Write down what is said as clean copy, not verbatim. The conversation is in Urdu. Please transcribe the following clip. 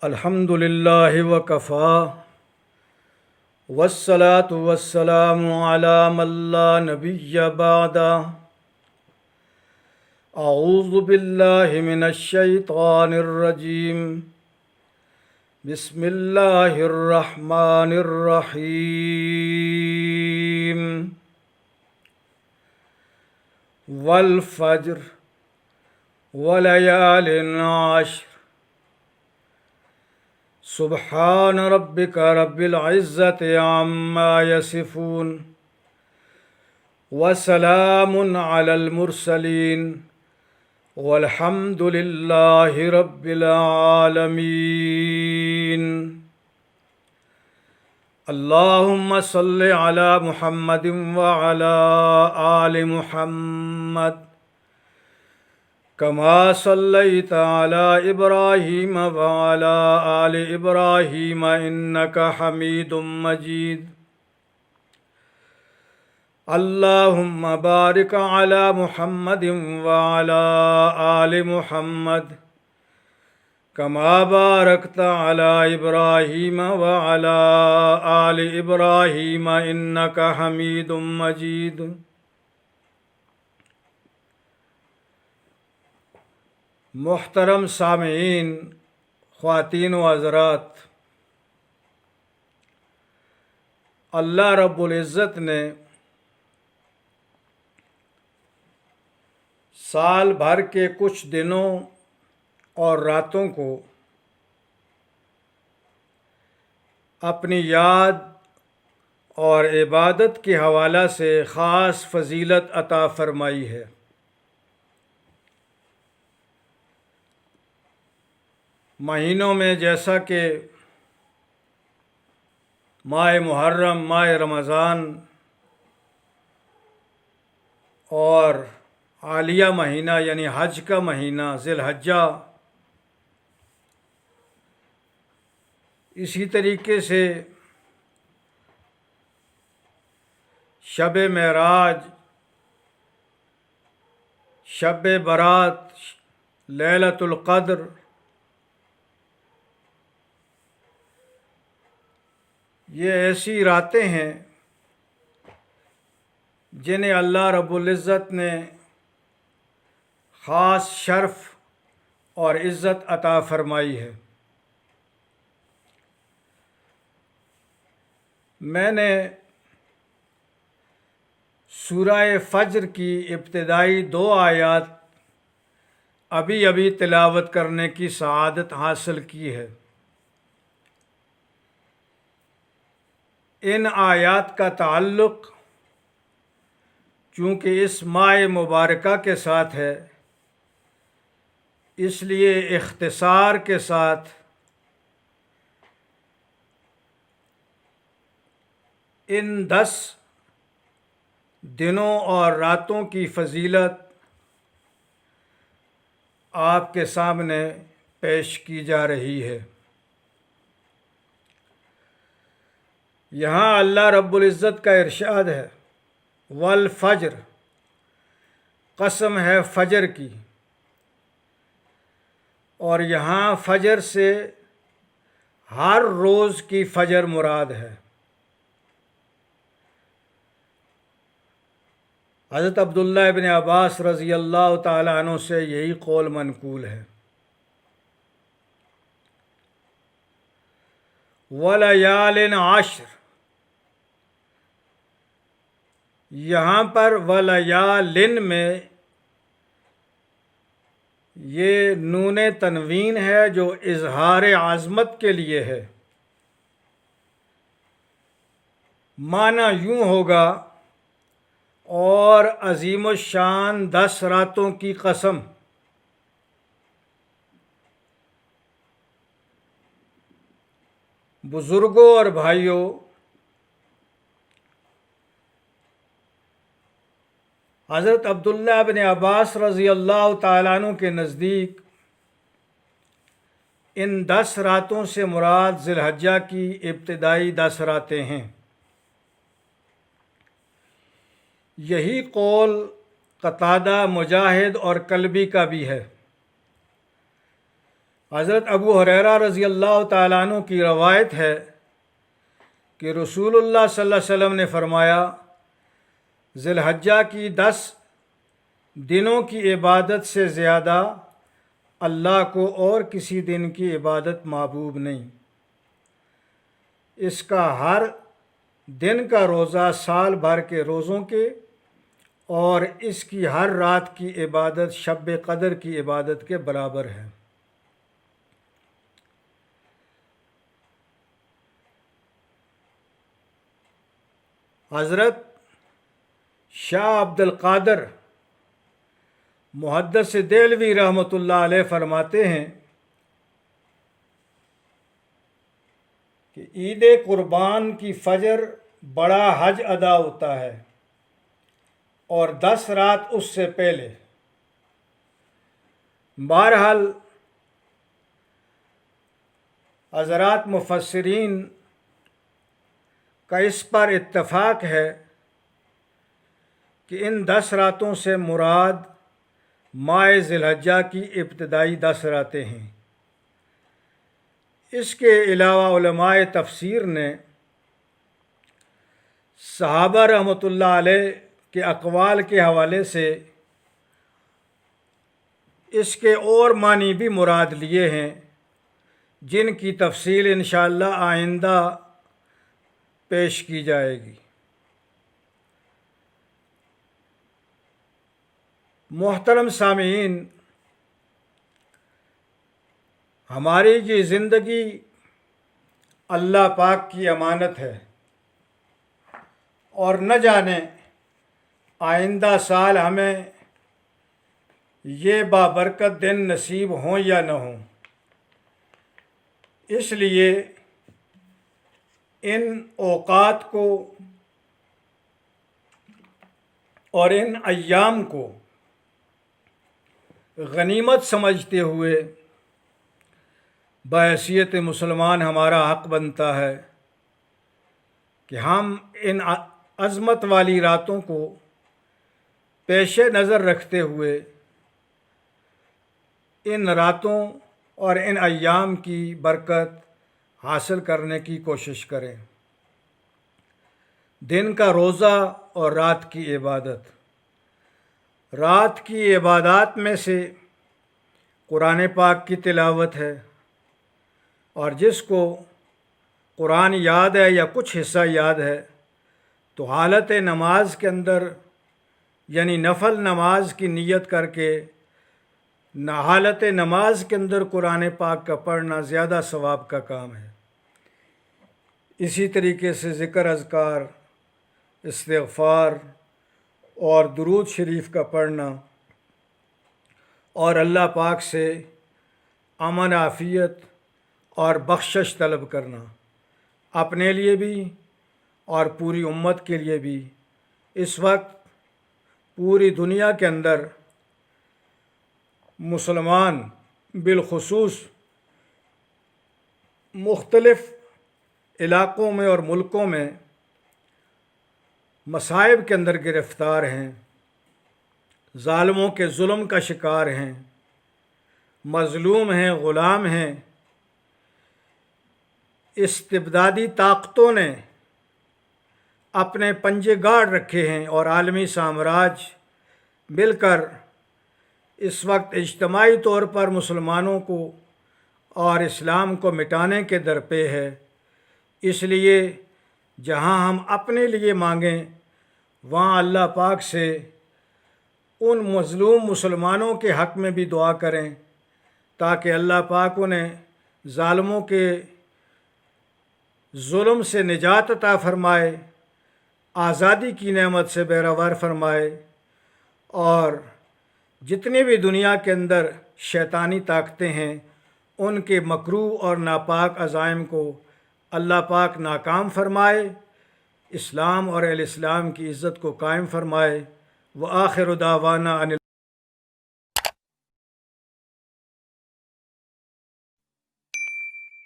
الحمد للہ وکفا والصلاة والسلام علی من لا نبی بعدہ اعوذ باللہ من الشیطان الرجیم بسم اللہ الرحمن الرحیم والفجر ولیال عشر سبحان ربک رب العزت عما یصفون وسلام علی المرسلین والحمد للہ رب العالمین اللہم صل علی محمد وعلی آل محمد کما صلیت علی ابراہیم وعلی آل ابراہیم انک حمید مجید اللہم بارک علی محمد وعلی آل محمد کما بارکت علی ابراہیم وعلی آل ابراہیم انک حمید مجید محترم سامعین، خواتین و حضرات، اللہ رب العزت نے سال بھر کے کچھ دنوں اور راتوں کو اپنی یاد اور عبادت کے حوالہ سے خاص فضیلت عطا فرمائی ہے۔ مہینوں میں جیسا کہ ماہ محرم، ماہ رمضان اور عالیہ مہینہ یعنی حج کا مہینہ ذی الحجہ، اسی طریقے سے شب معراج، شب برات، لیلۃ القدر، یہ ایسی راتیں ہیں جنہیں اللہ رب العزت نے خاص شرف اور عزت عطا فرمائی ہے۔ میں نے سورہ فجر کی ابتدائی 2 آیات ابھی تلاوت کرنے کی سعادت حاصل کی ہے۔ ان آیات کا تعلق چونکہ اس ماہ مبارکہ کے ساتھ ہے، اس لیے اختصار کے ساتھ ان 10 دنوں اور راتوں کی فضیلت آپ کے سامنے پیش کی جا رہی ہے۔ یہاں اللہ رب العزت کا ارشاد ہے، والفجر، قسم ہے فجر کی، اور یہاں فجر سے ہر روز کی فجر مراد ہے۔ حضرت عبداللہ ابن عباس رضی اللہ تعالیٰ عنہ سے یہی قول منقول ہے۔ ولیال عشر، یہاں پر ولیال میں یہ نون تنوین ہے جو اظہار عظمت کے لیے ہے۔ معنی یوں ہوگا، اور عظیم الشان 10 راتوں کی قسم۔ بزرگوں اور بھائیوں، حضرت عبداللہ بن عباس رضی اللہ تعالیٰ عنہ کے نزدیک ان 10 راتوں سے مراد ذی الحجہ کی ابتدائی 10 راتیں ہیں۔ یہی قول قتادہ، مجاہد اور کلبی کا بھی ہے۔ حضرت ابو ہریرہ رضی اللہ تعالیٰ عنہ کی روایت ہے کہ رسول اللہ صلی اللہ علیہ وسلم نے فرمایا، ذی الحجہ کی 10 دنوں کی عبادت سے زیادہ اللہ کو اور کسی دن کی عبادت محبوب نہیں۔ اس کا ہر دن کا روزہ سال بھر کے روزوں کے اور اس کی ہر رات کی عبادت شب قدر کی عبادت کے برابر ہے۔ حضرت شاہ عبد القادر محدث دہلوی رحمۃ اللہ علیہ فرماتے ہیں کہ عید قربان کی فجر بڑا حج ادا ہوتا ہے اور 10 رات اس سے پہلے۔ بہرحال حضرات مفسرین کا اس پر اتفاق ہے کہ ان 10 راتوں سے مراد ماہ ذی الحجہ کی ابتدائی 10 راتیں ہیں۔ اس کے علاوہ علماء تفسیر نے صحابہ رحمۃ اللہ علیہ کے اقوال کے حوالے سے اس کے اور معنی بھی مراد لیے ہیں، جن کی تفصیل انشاءاللہ آئندہ پیش کی جائے گی۔ محترم سامعین، ہماری یہ زندگی اللہ پاک کی امانت ہے اور نہ جانے آئندہ سال ہمیں یہ بابرکت دن نصیب ہوں یا نہ ہوں۔ اس لیے ان اوقات کو اور ان ایام کو غنیمت سمجھتے ہوئے بحیثیت مسلمان ہمارا حق بنتا ہے کہ ہم ان عظمت والی راتوں کو پیش نظر رکھتے ہوئے ان راتوں اور ان ایام کی برکت حاصل کرنے کی کوشش کریں۔ دن کا روزہ اور رات کی عبادت۔ رات کی عبادات میں سے قرآن پاک کی تلاوت ہے، اور جس کو قرآن یاد ہے یا کچھ حصہ یاد ہے تو حالت نماز کے اندر یعنی نفل نماز کی نیت کر کے حالت نماز کے اندر قرآن پاک کا پڑھنا زیادہ ثواب کا کام ہے۔ اسی طریقے سے ذکر اذکار، استغفار اور درود شریف کا پڑھنا اور اللہ پاک سے امن عافیت اور بخشش طلب کرنا، اپنے لیے بھی اور پوری امت کے لیے بھی۔ اس وقت پوری دنیا کے اندر مسلمان بالخصوص مختلف علاقوں میں اور ملکوں میں مصائب کے اندر گرفتار ہیں، ظالموں کے ظلم کا شکار ہیں، مظلوم ہیں، غلام ہیں۔ استبدادی طاقتوں نے اپنے پنجے گاڑ رکھے ہیں اور عالمی سامراج مل کر اس وقت اجتماعی طور پر مسلمانوں کو اور اسلام کو مٹانے کے درپے ہے۔ اس لیے جہاں ہم اپنے لیے مانگیں وہاں اللہ پاک سے ان مظلوم مسلمانوں کے حق میں بھی دعا کریں تاکہ اللہ پاک انہیں ظالموں کے ظلم سے نجات عطا فرمائے، آزادی کی نعمت سے بہرور فرمائے، اور جتنے بھی دنیا کے اندر شیطانی طاقتیں ہیں ان کے مکروہ اور ناپاک عزائم کو اللہ پاک ناکام فرمائے، اسلام اور اہل اسلام کی عزت کو قائم فرمائے۔ وآخر دعوانا ان